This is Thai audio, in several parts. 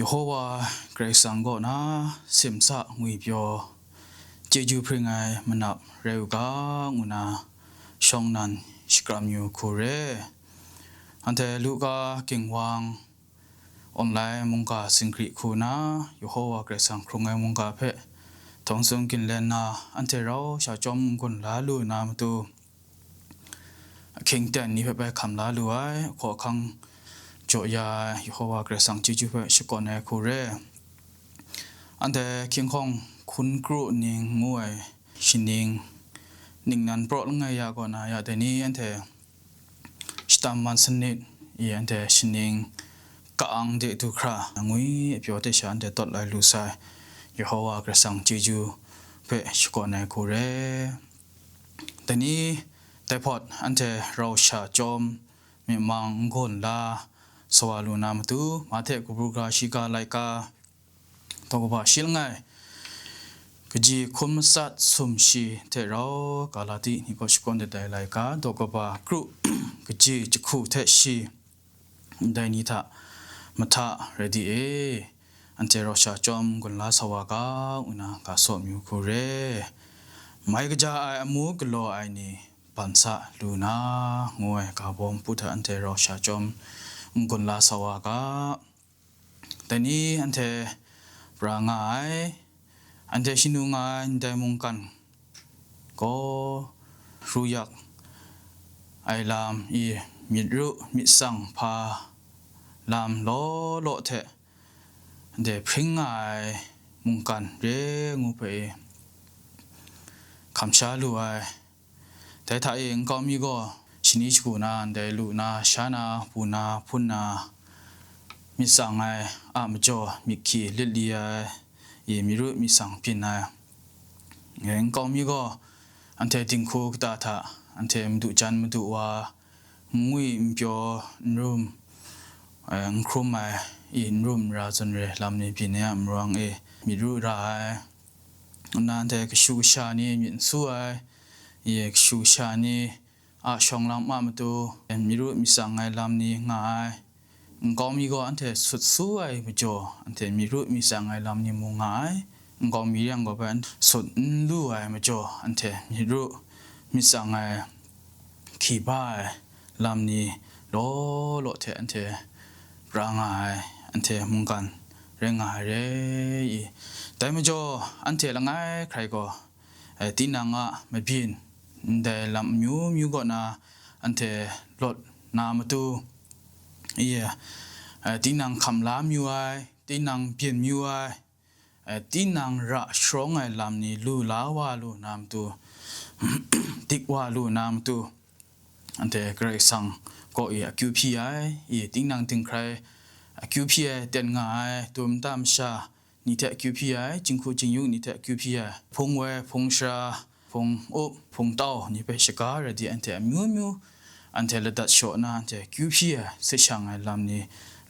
Yehovah Grace Ango na simsa ngui pyo jeju pringai manap reuga nguna shongnan shikramyu kure ante luka kingwang online mungka singkri kuna Yehovah Grace Ang krungai mungka phe tongsung kinlen na ante rao sha chom kun la lu na mtu king ten ni phe kham la lu ai kho khang cho ya Yehovah Grace Ang jeju phe shikone kure ante king khong kun kru ning muai shining ning nan pro ngai ya ko na ya de ni ante stam man snit ye ante shining ka ang de tu kra ngui pyo te shan de tot lai lu sai Yehovah Grace Ang jeju phe shikone kure de ni te pot ante ro sha chom mi mang gon la swalu nam tu ma the ku bru ga shika lai ka to ba shil ngai kji khum sat sum shi te ro kalati ni ko shikon de dai lai ka do ko ba kru kji chikhu the shi dai ni tha matha ready e ante ro sha chom gun la sawa ka una ka so myu ko re mai ga ja ai amu glo ai ni pansa luna ngoi ka bom putha ante ro sha chom gun la sawa ka tani ante rangai ante sinunga ante mungkan ko ruyak ai lam i mitru misang pha lam lo lo the de pringai mungkan re ngu pe kamsha lu ai tai tha eng ko mi go shini chu na de lu na shana puna phuna misang ai amjo mikhi lilia ye miru misang pina eng ko mi go ante tingkhu ta tha ante mdu chan mdu wa ngui mpyo room nkrumai in room ra zon re lamni pinya mrang e miru ra nan de shu sha ni min su ai ye shu sha ni a shong lam ma mtu miru misang ai lamni ngai ngomi go ante sut su ai mjo ante miru misang ai lamni mu ngai ngomi yang go ban sut lu ai mjo ante miru misang ai ki bai lamni lo lo the ante rangai ante mungkan rengai re i dai mjo ante langai khai go tinanga mabin de lam myu go na ante lot na matu ye tinang kham la myu ai tinang pien myu ai tinang ra strong ai lam ni lu la wa lu nam tu tik wa lu nam tu ante Grace Ang ko i qpi ye tinang ting krai qpi ten nga ai tum tam sha ni te qpi jingkhu jingyu ni te qpi phung we phung sha phung up phung tao ni pe shika re di ante myu myu ante le dat sho na ante qpi se shang ai lam ni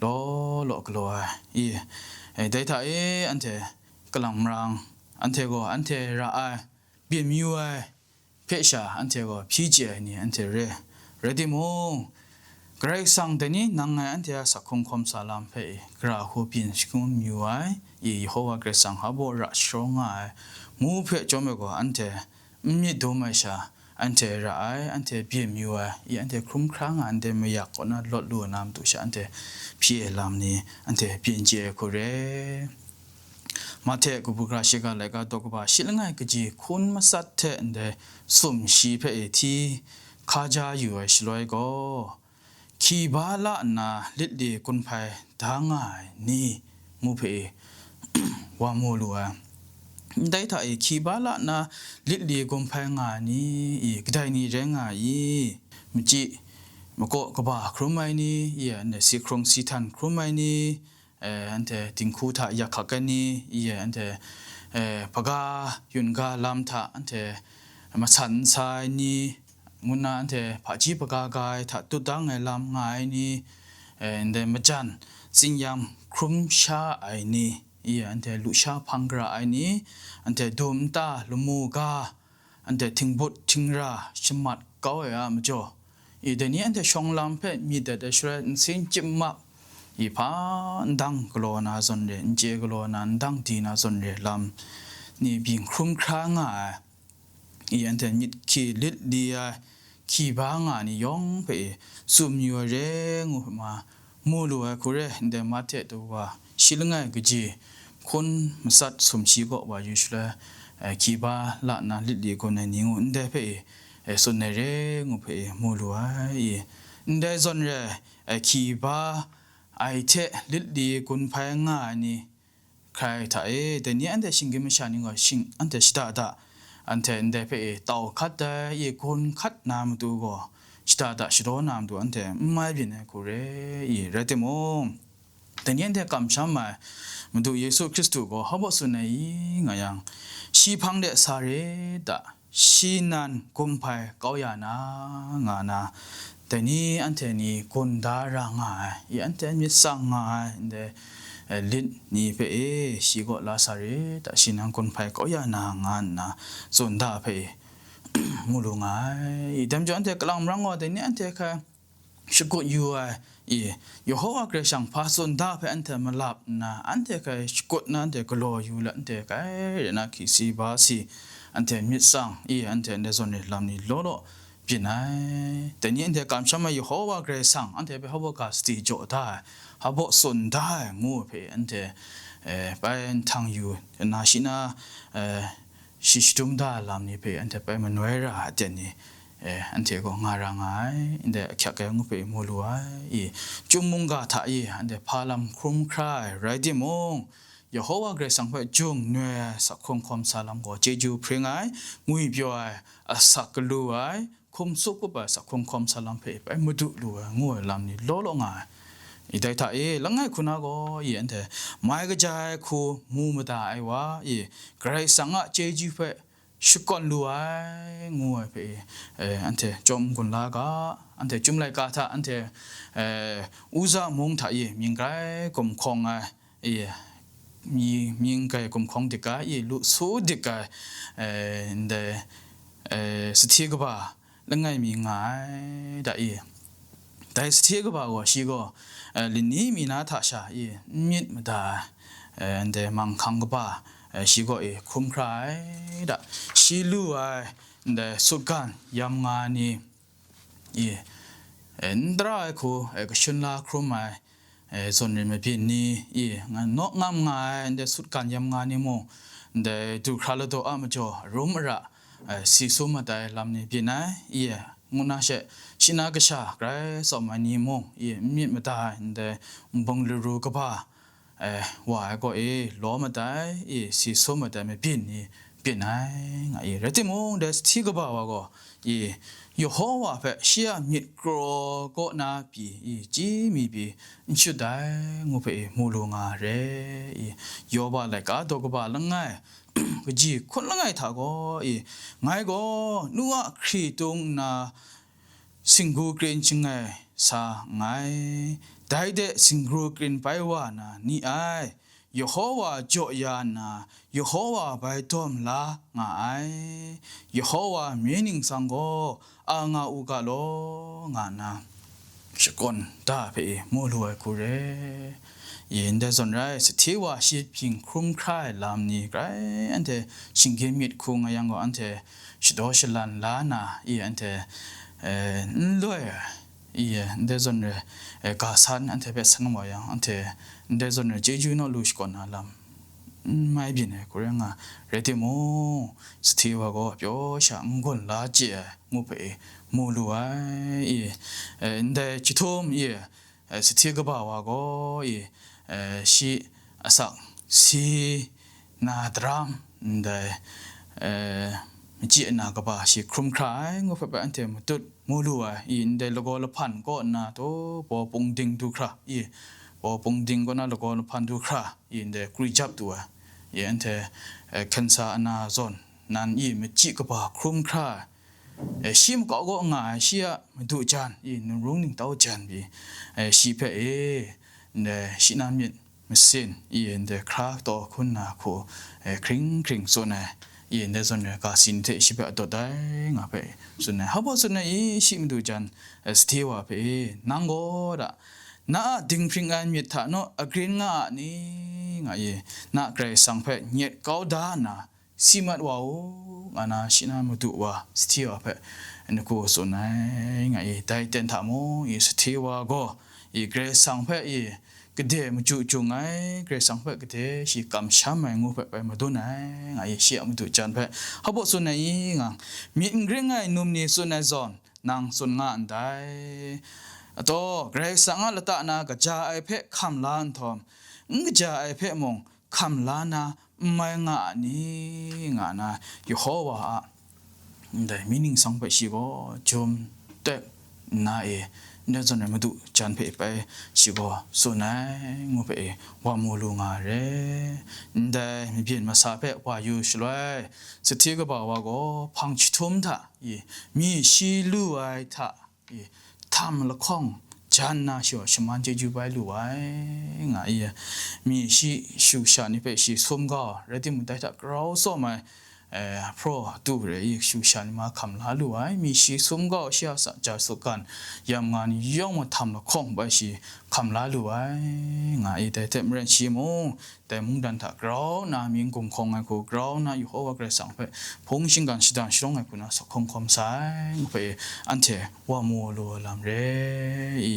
lo lo klo ai data ante kalang rang ante go ante ra ai bien myu ai pe sha ante go phije ni ante re ready mo Grace Ang deni nangai ante sakhong khom salam phe gra ho pin skun myu ai Yehovah Grace Ang habo ra strong ai mu phe chome go ante mi do mai sha ante ra ai ante bien myu ai ante khrum khrang ante me yak ona lot lu nam tu sha ante phi lam ni ante bien je ko re mathe ku bu kra shi ga lai ga to ko ba shilangai kji khun ma sat the ande sum shi phe thi kha ja yu ai shloi go ki ba la na lit li kun phai da ngai ni mu phe wa mo lu a dai tha ki ba la na lit li kun phai nga ni gdai ni re nga yi mi chi mo ko ba krumai ni ye ne si krong si than krumai ni ante tingkhu tha ya kha ka ni ye ante paga yun ga lam tha ante ma chan sai ni nguna ante phaji paga gai tha tu dang ai lam ngai ni ende majan singyam khrum sha ai ni ye ante lu sha phangra ai ni ante dum ta lumu ga ante thingbut thingra shmat kaw ya mjo i de ni ante shonglam phe mi de shre sin chimma อีพานดังกลอนาซอนเรเจกลอนันดังดีนาซอนเรลำนี่บิงครุ่มครางอีอันเทมิดขีลิดเดียขีบางนี่ยองไปซุมยัวเรงมามูลัวคุเรเดมาเตตัวชิลงายกจีคนมสัดสมชีก็ว่าอยู่ชลขีบาละนาลิดเดียคนในนิ้วเดไปส่วนในเรงไปมูลัวเดซอนเรขีบาไอเทลิดดีคนพายงานี่ใครถ่ายแต่นี้อันเดชิงเกมชานิงว่าชิงอันเดชิดาดาอันเทนเดไปเต่าคัดได้คนคัดน้ำดูก็ชิดาดาชิโดน้ำดูอันเทไม่เป็นกูเรย์เรติโมแต่นี้อันเทกำช้ำมามันดูเยซูคริสต์ก็เขาบอกสุนัยไงยังชีพังเดสาเรดาชีนันกุมภายเกาหยานะงานะแต่นี้อันเทนี่คนดาราง่ายอันเทมีสังง่ายเดลิดนี่ไปชีก็ลาสารีแต่ชีนังคนไปก็อย่านางานนะส่วนดาไปมูลงายแต่จนเด็กกลางรังว่าแต่เนี่ยเด็กชุกอยู่อยู่หัวกระชังพาส่วนดาไปอันเทมาลับนะอันเด็กชุกนั้นเด็กรออยู่แล้วเด็กนักขี่สีบาสีอันเทมิดสังอันเทในส่วนนี้ลำนี้โลโลปีไหนแต่เนี่ยเด็กกำชับมาอยู่หัวกระชังอันเทไปหัวกาสติโจได้ฮับส่วนได้งูเพื่อนเธอไปทางอยู่นาชินาชิชตุมได้ลำนี้เพื่อนเธอไปมันไว้ระเจนี่อันเธอก็งารังไงเด็กแขกงูเพื่อนมูลัวจุ่มมุงกาถ่ายอันเธอพาลำคลุ้มคลายไรดิมงอย่าหัวเกรสังไปจุ่มเนื้อสักคงคมสาลำก็เจจูเพลงไงงุยเบียวสักลัวคมสุกก็ไปสักคงคมสาลำไปมุดุลัวงูลำนี้โลโลงอีได้ท่าลังไงคุณอาก็อันเถอะไม่ก็ใจคูมูมาได้ว่าใครสังอ่ะเจจูไปชุกคนรวยงูไปอันเถอะจอมคนลากาอันเถอะจุ่มไหลกาท่าอันเถอะอุซามงท่ามีใครกลมคงมีใครกลมคงเด็กลุสูเด็กอันเถอะสถิกบ่าลังไงมีไงได้แต่สถิกบ่าว่าชีก็ลินี่มีนาท่าชามิดมาได้อันเดมังคังกบ้าชีก็คุ้มครายด่ะชีลู่อันเดสุกันยำงานนี่อันตรายคูก็ชุนลาครุมส่วนนี้ไม่เป็นนี่งานนกงามงานอันเดสุกันยำงานนี่โมอันเดดูคราลโตอามาจ่อรุมระสีสุมาได้ลำนี้เป็นไงงูน่าเชื่อชินากระชากไรสมัยนี้มงมีมาได้แต่บังลือรู้ก็บ่าว่าก็ล้อมาได้สีส้มมาได้ไม่เปลี่ยนเปลี่ยนไงเรื่องที่มงเดสที่ก็บ่าว่าก็อยู่หัวเพื่อเชื่อมีกรก็น่าปีจีมีปีชุดได้งูไปมูลงาเรยอบ่าเลยก็ตัวก็บ่าลังไงก็จีคนละไงท่าก็ไงก็นัวครีตงนาสิงกูเกรนชิงไงสาไงได้เดสิงกูเกรนไปว่านะนี่ยโฮวาโจยานะยโฮวาไปตอมลาไงยโฮวามีนิงสังโกอางาอุกาโลงานะชกอนตาไปมูลวยกูเรยินเดซอนไรสถิวาชีพิงครุ่มคล้ายลำนี้ไกรอันเทชิงเกมิดคุงยังก็อันเทชดอชลันลานาอันเทด้วยเดซอนเรกาสันอันเทเป็นสังวายังอันเทเดซอนเรเจจูโนลูชก่อนนะลำไม่บินกูเรื่องเรติโมสถิวาก็เปียวช่างคนลาเจงูไปมูลัวเดจิทุมสถิกบ่าวก็ชีสักสีนาดรามได้จีนากบ่าชีครุมคล้ายงูไปอันเทมตุดมูลัวได้ละกอละพันก็นาโตปอปงดิงดูคราปอปงดิงก็น่าละกอละพันดูคราได้กรีจับตัวอันเทคันซานาซอนนั้นมจีกบ่าครุมคล้ายชิมก็ง่ายเชียมาดูจานนุ่งรุ่งนิ่งเต้าจานบีชีเพชินามิดมาเส้นเดคราต่อคุณนาโคคริงส่วนเดส่วนก็สินเทชิเพตัวได้งาไปส่วนฮับส่วนชิมดูจานสตีว่าไปนังโกดะ na ding pring an mi tha no agrin nga ni nga ye na kre sang phe nyet kau da na simat wa o ana shina mu tu wa stia phe en ko so nai nga ye dai ten tha mo ye stia wa go ye kre sang phe ye kede mu chu chu ngai kre sang phe kede shi kam sham mai ngu phe pa ma do nai nga ye shi am tu chan phe ha bo so nai nga mi ngre ngai num ni so na zon nang sun nga an dai ato kre sang la ta na ga ja ai phe kham lan thom ja ai phe mong kham la na mai nga ni nga na Yehovah dai meaning sang phe shi go chom te na e ne zon ma du chan phe pa shi go so nai ngo phe wa mo lu nga re dai mi bien ma sa phe wa yu shloi se ti ga ba wa go phang chi thum tha yi mi shi lu ai tha yi tham la khong chan na sho shman je ju bai lu ai nga yi mi shi shu sha ni phe shi som ga re ti mu dai ta grow so mai pro tu re shu shan ma kham la lu ai mi shi sum go sha sa ja su kan yam nga ni yong ma tham la khong ba shi kham la lu ai nga i te te mren shi mo te mung dan tha grow na ming kum khong ai ko grow na yu ho wa kre sang phe phong sing gan shi dan shong ai ku na sa khong khom sai phe an the wa mo lo lam re i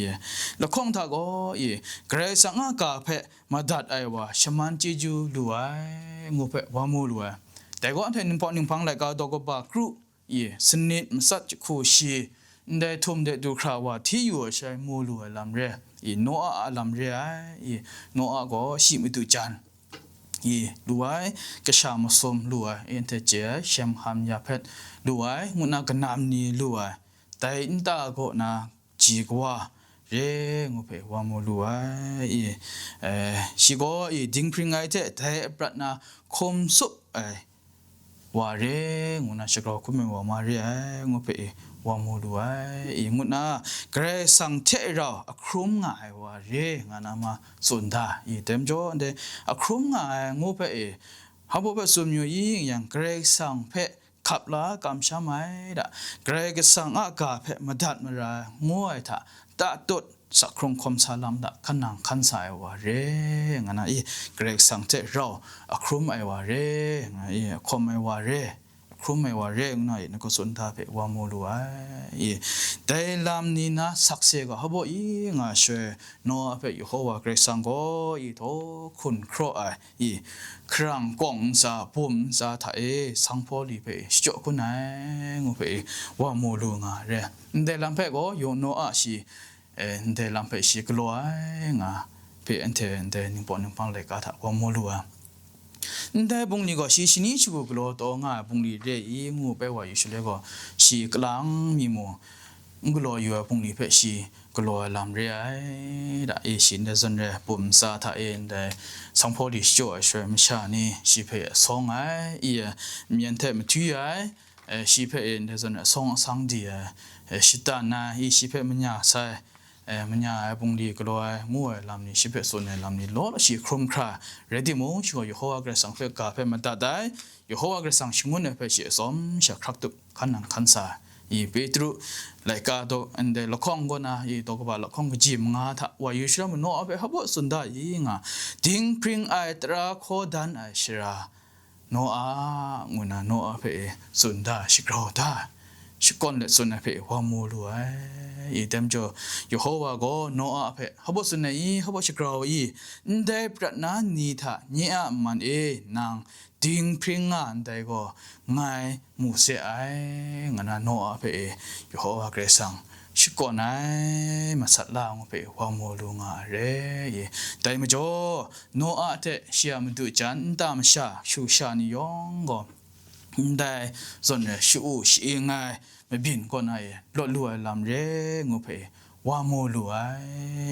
la khong tha go i kre sang ka phe ma dat ai wa shaman ji ju lu ai ngo phe wa mo lu aiแต่ก็อันเทนิงปอนิงพังไหลกาดอกบากรุยี่สนิทมสัจคูชีได้ทุ่มเดดูคราวว่าที่อยู่ใช้มูลูลำเรียอีโนอาลำเรียอีโนอาก็ชิมิตุจันอีรวยกษามสมรวยเอ็นเทเจเชมหามยาเพชรรวยมุนากนามนีรวยแต่อินตาก็นาจีกว่าเรื่องอุปวามูลูอีชิโกอีดิ้งพริงไอเทแต่ปรัตนาคมสุว่าเรื่องงุนาชกรคุมว่ามาเรื่องงุเปว่ามูดูไอ้งุนาเกรสังเทเราอครุมง่ายว่าเรื่องานามาสุนทาอีเต็มโจนเดอครุมง่ายงุเปฮับเปสุมอยู่อย่างเกรสังเพขับล้ากำช้ำไหมด่ะเกรกสังอากาเพมาดัดมาราง่วยท่าตาตุดสักครงคมสาลำดะขันนังขันสายว่าเรงนะอีเกรกสังเจเราอครุมไอว่าเรงอีคมไอว่าเรครุมไอว่าเรงหน่อยนักสุนทาเปว่ามูลูไออีแต่ลำนี้นะสักเสกฮับอีงาเชโนอาเปอยู่หัวเกรกสังก็อีโตคุณครอไออีครั้งกงซาปุ่มซาไทยสังพอลีเปจจกุนไองูเปว่ามูลูงาเรแต่ลำเปก็อยู่โนอาชีเดลัมเปชิกลัวงาเปอันเทนเดนิปอนิปังเลกาทะวมลัวเดบุงนี่ก็ชินิชิกุกลัวโตงาบุงนี่เรอีงูเปว่าอยู่ชเลก็ชิกลังมีโมกลัวอยู่บุงนี่เปชิกลัวลำเรไอดาเอชินเดซันเรปุ่มซาทะเอ็นเดสังพอดิจ่อช่วยมชานี่ชิเปซองไออีมีอันเทมทุยไอชิเปเอ็นเดซันซองสังดีชิตานาอีชิเปมันยาใส่มันยาบุงดีก็ลอยมั่วลำนี้ชิบะส่วนในลำนี้ล้อชีครุมคราเรดิโมชัวอยู่หัวกระสังเฟกาเพมันตัดได้อยู่หัวกระสังชิงุนเนเพชีสมชักครักตุขันนังขันสาอีเปตรุไลกาโตอันเดละข้องก็นะอีตกบาละข้องก็จิมงาทะวายุชรามันโนอเปฮับสุนดาอีงาดิ้งพริงไอตราโคดันไอชราโนอางูนาโนอาเปสุนดาชิกรอดาชิกอนเลสุนเปวามูลูไออีเต็มจ่ออยู่หัวก็โนอาเปฮับสุนอีฮับชิกรออีได้ปรนานีทะเนี่ยมันนางดิ้งพริงงานได้ก็ง่ายมูเสไองานาโนอาเปอยู่หัวเกรซังชิกอนไอมาสัตลางเปวามูลูงาเรยแต่ไม่จ่อโนอาเตเชียมดูจันตามชาชูชานิยองก็ได้ส่วนชูชีง่ายไม่บินก็นายลดลวยลำเรงุเพว่าโมลวย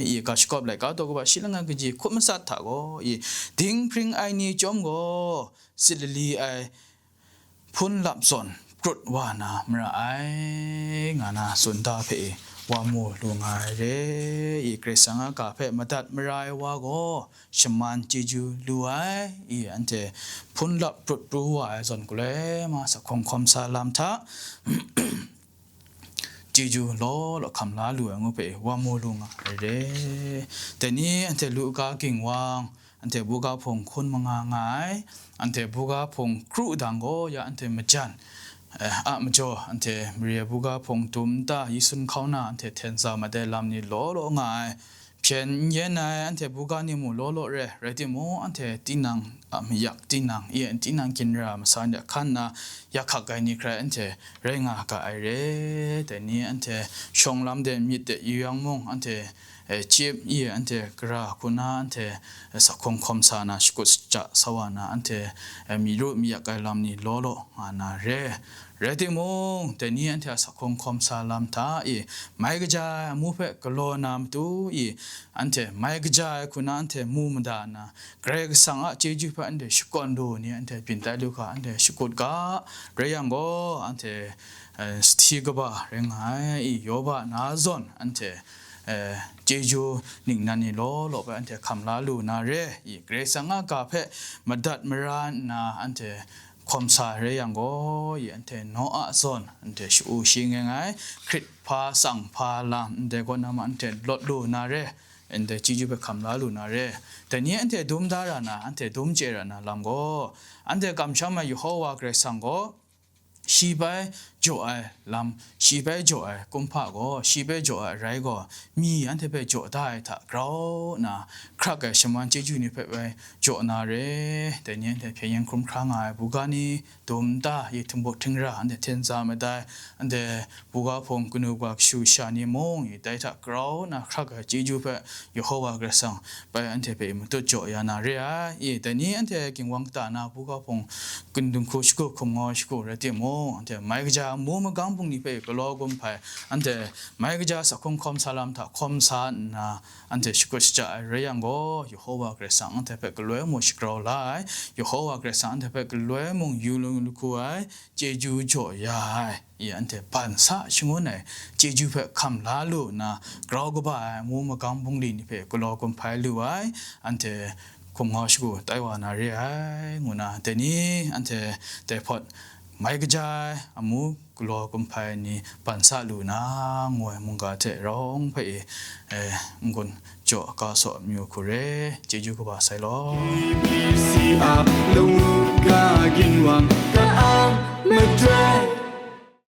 อีกาชกอบไหลก็ตัวก็ว่าชิลังกันจีคุมสัตถาก็อีดิ้งพริงไอนี่จอมก็สิลีไอพุ่นลับส่วนกรดว่านามระไองานาสุนตาเพว่าโมลูงายเรอีเกรสังกาเพมาตัดมรายว่าก็ชมันจีจูลูไออีอันเจพุ่นลับปรุดรู้ว่าส่วนกุเลมาสักคงคมสาลามทะ จีจูล้อละคำลาลูงไปว่าโมลุงอ่ะเร่แต่นี้อันเทลูกากิ่งวางอันเทบุกาพงคนมังงายอันเทบุกาพงครูดังโกยาอันเทมจันมจ่ออันเทเรียบุกาพงตุมตายิสุนเขานาอันเทเทนซามาได้ลำนี้ล้อง่ายเพียงเย็นไงอันเทบุกานี่มูล้อเร่ที่มูอันเทตีนังมีอยากตีนังตีนังกินรามาสานเดขันนะอยากขักไกนี่ใครอันเทเร่งากะไอเร่แต่นี้อันเทชงลำเดมีแต่ยังมงอันเทจีบอันเทกระคุณาอันเทสักคงคมสานาสกุสจะสวานาอันเทมีรูมีอยากไกลำนี้ล้ออานาเร่ที่มงแต่นี้อันเทสักคงคมสาลำท่าไม่กระจายมูเปกโลนามตูอันเทไม่กระจายคุณาอันเทมูมดานาเกรกสังอาเจจูเปอันเทสกุลดูนี่อันเทปินตาลูกอันเทสกุลกาเรียงโกอันเทสตีกบะเรงไห้โยบะนาซอนอันเทเจจูนิ่งนันนี่ล้อไปอันเทคำลาลูนาเรเกรซังอากาเพมาดัดมรานนาอันเทความสาเรยังโกอันเทโนอาซอนอันเทชูชิงไงคริตพาสังพาลามอันเทก็นำอันเทลดลูนาเรอันเทจีจูไปคำลาลูนาเรแต่นี้อันเทดุมดารานะอันเทดุมเจรานะลำโกอันเทกำช้ำมาอยู่หัวเกรซังโกชีไปจ่อลำชีไปจ่อกุมภาก็ชีไปจ่อไรก็มีอันที่ไปจ่อได้ถ้าเรานะครักไอ้ชมันเจจูนี่ไปจ่อนาเรแต่เนี่ยแต่เพียงยังคุ้มครองไงบุกานี่ตุมตายิ่งถึงบทถึงร้านแต่เทนซาไม่ได้อันเดบุกาพงกุนุกว่าชูชานี่มงยิ่งได้ถ้าเรานะครักไอ้เจจูไปอยู่หัวกระสังไปอันที่ไปมันตัวจ่อยานาเรแต่นี้อันที่กินวังตานะบุกาพงกุนดุงคุชกุคงงอชกุเรติโมอันเดไม่ก็จะมูมกังปุงนี่ไปก็ลอกุมไปอันเดไม่ก็จะสักคมสลามถ้าคมสานนะอันเดชุกชจะเรียงก็อยู่หัวกระสังอันเดไปก็เลยมุชกรอไลอยู่หัวกระสังอันเดไปก็เลยมุงยูลุงลุคุไอเจจูจ่อยายอันเดปันซาชงวนไหนเจจูไปคำลาลูนะกรอก็บ่ายมูมกังปุงนี่ไปก็ลอกุมไปลูไออันเดคงงอชกูไต้หวันอะไรงูนะแต่นี้อันเดแต่พอไม่กระจายอามูกลัวกุมภานี่ปันซาลูนางวยมุงกาเจร้องไปมุงคนโจกาสอมิวคุเรเจจูกบาไซลอ BBC อาลูกากินวังกะอามมาเจ